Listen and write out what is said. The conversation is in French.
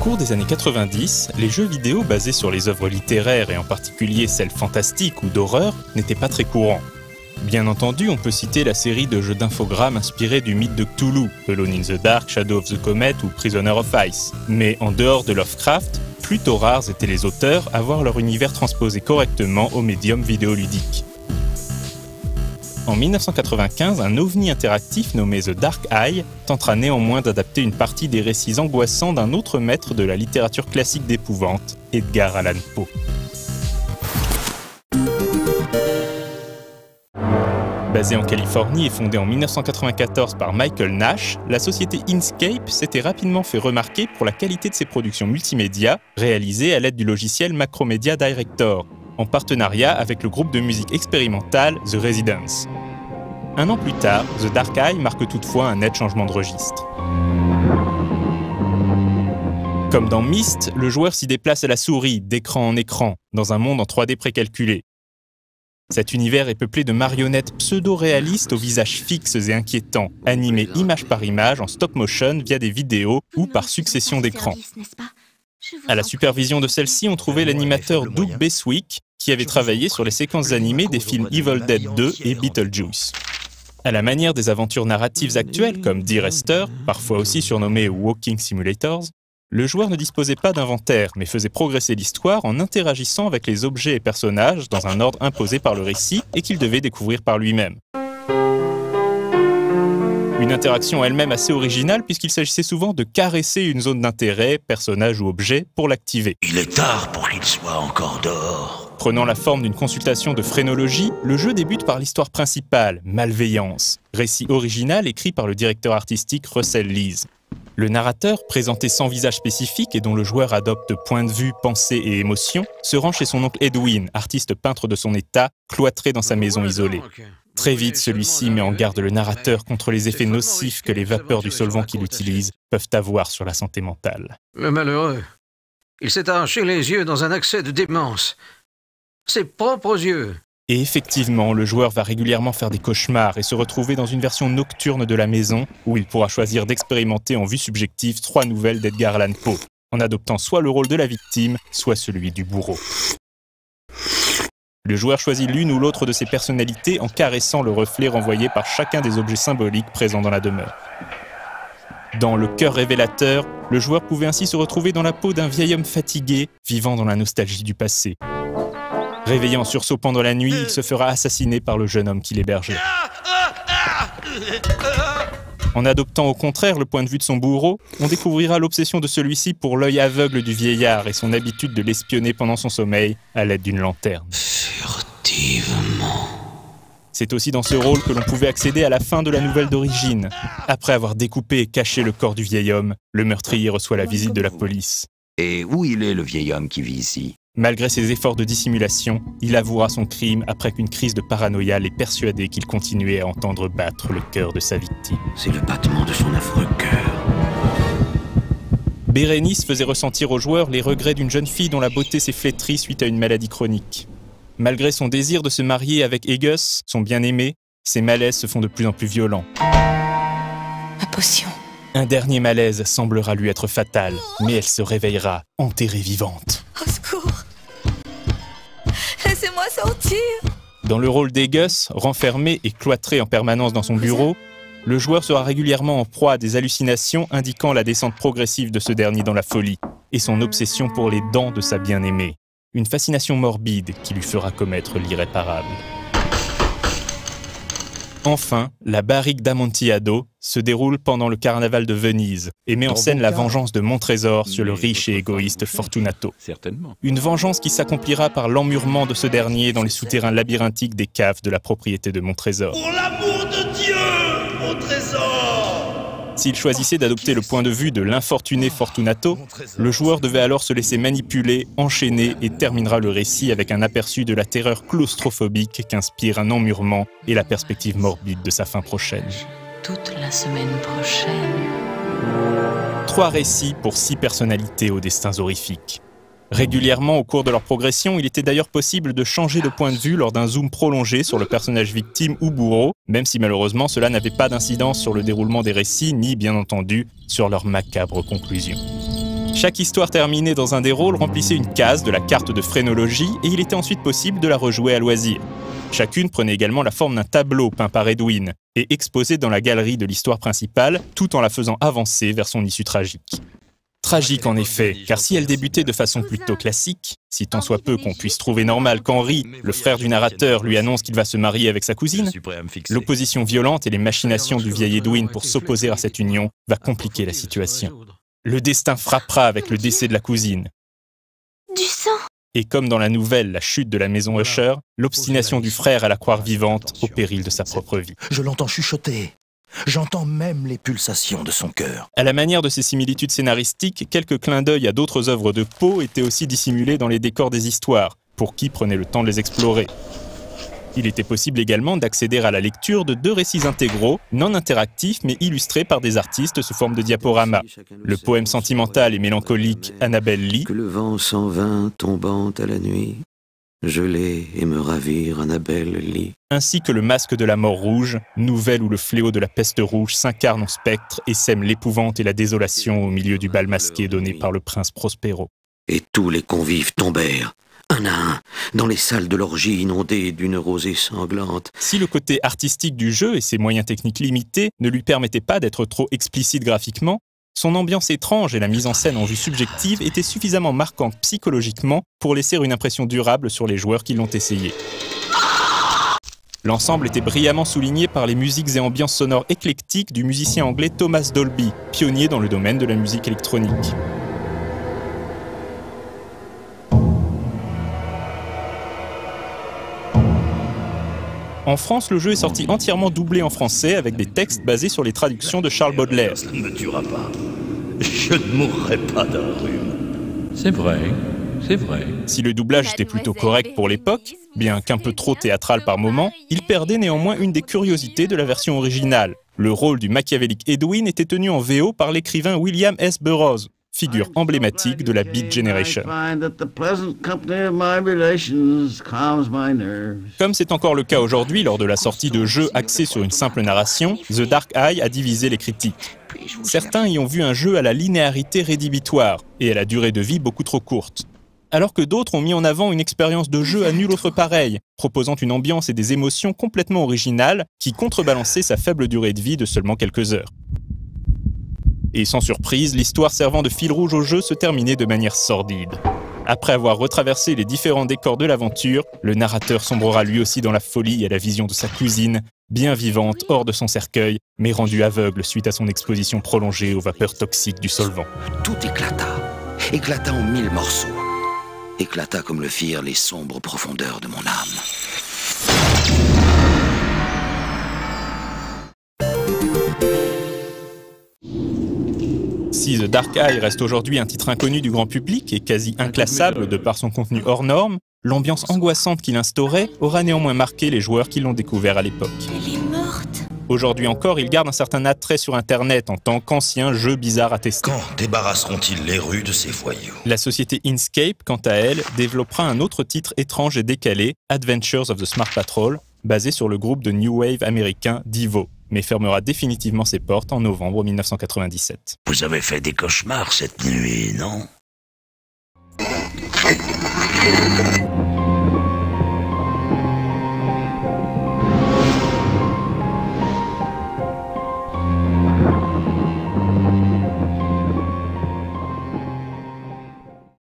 cours des années 90, les jeux vidéo basés sur les œuvres littéraires et en particulier celles fantastiques ou d'horreur n'étaient pas très courants. Bien entendu, on peut citer la série de jeux d'infogrammes inspirés du mythe de Cthulhu, Alone in the Dark, Shadow of the Comet ou Prisoner of Ice. Mais en dehors de Lovecraft, plutôt rares étaient les auteurs à voir leur univers transposé correctement au médium vidéoludique. En 1995, un ovni interactif nommé The Dark Eye tentera néanmoins d'adapter une partie des récits angoissants d'un autre maître de la littérature classique d'épouvante, Edgar Allan Poe. Basée en Californie et fondée en 1994 par Michael Nash, la société Inkscape s'était rapidement fait remarquer pour la qualité de ses productions multimédia réalisées à l'aide du logiciel Macromedia Director, en partenariat avec le groupe de musique expérimentale The Residents. Un an plus tard, The Dark Eye marque toutefois un net changement de registre. Comme dans Myst, le joueur s'y déplace à la souris, d'écran en écran, dans un monde en 3D précalculé. Cet univers est peuplé de marionnettes pseudo-réalistes aux visages fixes et inquiétants, animées image par image en stop-motion via des vidéos ou par succession d'écrans. À la supervision de celle-ci, on trouvait l'animateur Doug Beswick, qui avait travaillé sur les séquences animées des films Evil Dead 2 et Beetlejuice. À la manière des aventures narratives actuelles comme Dear Esther, parfois aussi surnommées Walking Simulators, le joueur ne disposait pas d'inventaire, mais faisait progresser l'histoire en interagissant avec les objets et personnages dans un ordre imposé par le récit et qu'il devait découvrir par lui-même. Une interaction elle-même assez originale puisqu'il s'agissait souvent de caresser une zone d'intérêt, personnage ou objet, pour l'activer. Il est tard pour qu'il soit encore dehors. Prenant la forme d'une consultation de phrénologie, le jeu débute par l'histoire principale, Malveillance, récit original écrit par le directeur artistique Russell Lees. Le narrateur, présenté sans visage spécifique et dont le joueur adopte point de vue, pensée et émotion, se rend chez son oncle Edwin, artiste peintre de son état, cloîtré dans sa maison isolée. Très vite, celui-ci met en garde le narrateur contre les effets nocifs que les vapeurs du solvant qu'il utilise peuvent avoir sur la santé mentale. Le malheureux, il s'est arraché les yeux dans un accès de démence. Ses propres yeux. Et effectivement, le joueur va régulièrement faire des cauchemars et se retrouver dans une version nocturne de la maison où il pourra choisir d'expérimenter en vue subjective 3 nouvelles d'Edgar Allan Poe, en adoptant soit le rôle de la victime, soit celui du bourreau. Le joueur choisit l'une ou l'autre de ses personnalités en caressant le reflet renvoyé par chacun des objets symboliques présents dans la demeure. Dans Le Cœur révélateur, le joueur pouvait ainsi se retrouver dans la peau d'un vieil homme fatigué, vivant dans la nostalgie du passé. Réveillé en sursaut pendant la nuit, il se fera assassiner par le jeune homme qui l'hébergeait. En adoptant au contraire le point de vue de son bourreau, on découvrira l'obsession de celui-ci pour l'œil aveugle du vieillard et son habitude de l'espionner pendant son sommeil à l'aide d'une lanterne. Furtivement. C'est aussi dans ce rôle que l'on pouvait accéder à la fin de la nouvelle d'origine. Après avoir découpé et caché le corps du vieil homme, le meurtrier reçoit la visite de la police. Et où il est, le vieil homme qui vit ici? Malgré ses efforts de dissimulation, il avouera son crime après qu'une crise de paranoïa l'ait persuadé qu'il continuait à entendre battre le cœur de sa victime. C'est le battement de son affreux cœur. Bérénice faisait ressentir aux joueurs les regrets d'une jeune fille dont la beauté s'est flétrie suite à une maladie chronique. Malgré son désir de se marier avec Aegus, son bien-aimé, ses malaises se font de plus en plus violents. Ma potion. Un dernier malaise semblera lui être fatal, mais elle se réveillera, enterrée vivante. Au secours! Laissez-moi sortir! Dans le rôle d'Aegus, renfermé et cloîtré en permanence dans son bureau, le joueur sera régulièrement en proie à des hallucinations indiquant la descente progressive de ce dernier dans la folie et son obsession pour les dents de sa bien-aimée. Une fascination morbide qui lui fera commettre l'irréparable. Enfin, la barrique d'Amontillado se déroule pendant le carnaval de Venise et met en scène la vengeance de Montrésor sur le riche et égoïste Fortunato. Une vengeance qui s'accomplira par l'emmurement de ce dernier dans les souterrains labyrinthiques des caves de la propriété de Montrésor. Pour l'amour de Dieu, Montrésor! S'il choisissait d'adopter le point de vue de l'infortuné Fortunato, le joueur devait alors se laisser manipuler, enchaîner et terminera le récit avec un aperçu de la terreur claustrophobique qu'inspire un emmurement et la perspective morbide de sa fin prochaine. Toute la semaine prochaine. 3 récits pour 6 personnalités aux destins horrifiques. Régulièrement, au cours de leur progression, il était d'ailleurs possible de changer de point de vue lors d'un zoom prolongé sur le personnage victime ou bourreau, même si malheureusement cela n'avait pas d'incidence sur le déroulement des récits, ni bien entendu sur leur macabre conclusion. Chaque histoire terminée dans un des rôles remplissait une case de la carte de phrénologie et il était ensuite possible de la rejouer à loisir. Chacune prenait également la forme d'un tableau peint par Edwin et exposé dans la galerie de l'histoire principale, tout en la faisant avancer vers son issue tragique. Tragique en effet, car si elle débutait de façon plutôt classique, si tant soit peu qu'on puisse trouver normal qu'Henri, le frère du narrateur, lui annonce qu'il va se marier avec sa cousine, l'opposition violente et les machinations du vieil Edwin pour s'opposer à cette union va compliquer la situation. Le destin frappera avec le décès de la cousine. Du sang. Et comme dans la nouvelle La chute de la maison Usher, l'obstination du frère à la croire vivante au péril de sa propre vie. Je l'entends chuchoter. J'entends même les pulsations de son cœur. À la manière de ces similitudes scénaristiques, quelques clins d'œil à d'autres œuvres de Poe étaient aussi dissimulés dans les décors des histoires, pour qui prenait le temps de les explorer. Il était possible également d'accéder à la lecture de 2 récits intégraux, non interactifs mais illustrés par des artistes sous forme de diaporamas. Le poème sentimental et mélancolique Annabel Lee, Que le vent s'en vint tombant à la nuit, geler et me ravir Annabel Lee. ainsi que le Masque de la mort rouge, nouvelle où le fléau de la peste rouge s'incarne en spectre et sème l'épouvante et la désolation au milieu du bal masqué donné par le prince Prospero. Et tous les convives tombèrent, un à un, dans les salles de l'orgie inondées d'une rosée sanglante. Si le côté artistique du jeu et ses moyens techniques limités ne lui permettaient pas d'être trop explicite graphiquement, son ambiance étrange et la mise en scène en vue subjective étaient suffisamment marquantes psychologiquement pour laisser une impression durable sur les joueurs qui l'ont essayé. L'ensemble était brillamment souligné par les musiques et ambiances sonores éclectiques du musicien anglais Thomas Dolby, pionnier dans le domaine de la musique électronique. En France, le jeu est sorti entièrement doublé en français avec des textes basés sur les traductions de Charles Baudelaire. Ça ne me tuera pas. Je ne mourrai pas d'un rhume. C'est vrai, c'est vrai. Si le doublage était plutôt correct pour l'époque, bien qu'un peu trop théâtral par moments, il perdait néanmoins une des curiosités de la version originale. Le rôle du machiavélique Edwin était tenu en VO par l'écrivain William S. Burroughs, figure emblématique de la Beat Generation. Comme c'est encore le cas aujourd'hui lors de la sortie de jeux axés sur une simple narration, The Dark Eye a divisé les critiques. Certains y ont vu un jeu à la linéarité rédhibitoire et à la durée de vie beaucoup trop courte, alors que d'autres ont mis en avant une expérience de jeu à nul autre pareil, proposant une ambiance et des émotions complètement originales qui contrebalançaient sa faible durée de vie de seulement quelques heures. Et sans surprise, l'histoire servant de fil rouge au jeu se terminait de manière sordide. Après avoir retraversé les différents décors de l'aventure, le narrateur sombrera lui aussi dans la folie et la vision de sa cousine, bien vivante hors de son cercueil, mais rendue aveugle suite à son exposition prolongée aux vapeurs toxiques du solvant. Tout éclata en 1000 morceaux. Éclata comme le firent les sombres profondeurs de mon âme. Si The Dark Eye reste aujourd'hui un titre inconnu du grand public et quasi inclassable de par son contenu hors norme, l'ambiance angoissante qu'il instaurait aura néanmoins marqué les joueurs qui l'ont découvert à l'époque. Elle est morte. Aujourd'hui encore, il garde un certain attrait sur Internet en tant qu'ancien jeu bizarre à tester. Quand débarrasseront-ils les rues de ces voyous? La société Inkscape, quant à elle, développera un autre titre étrange et décalé, Adventures of the Smart Patrol, basé sur le groupe de New Wave américain Devo, mais fermera définitivement ses portes en novembre 1997. Vous avez fait des cauchemars cette nuit, non?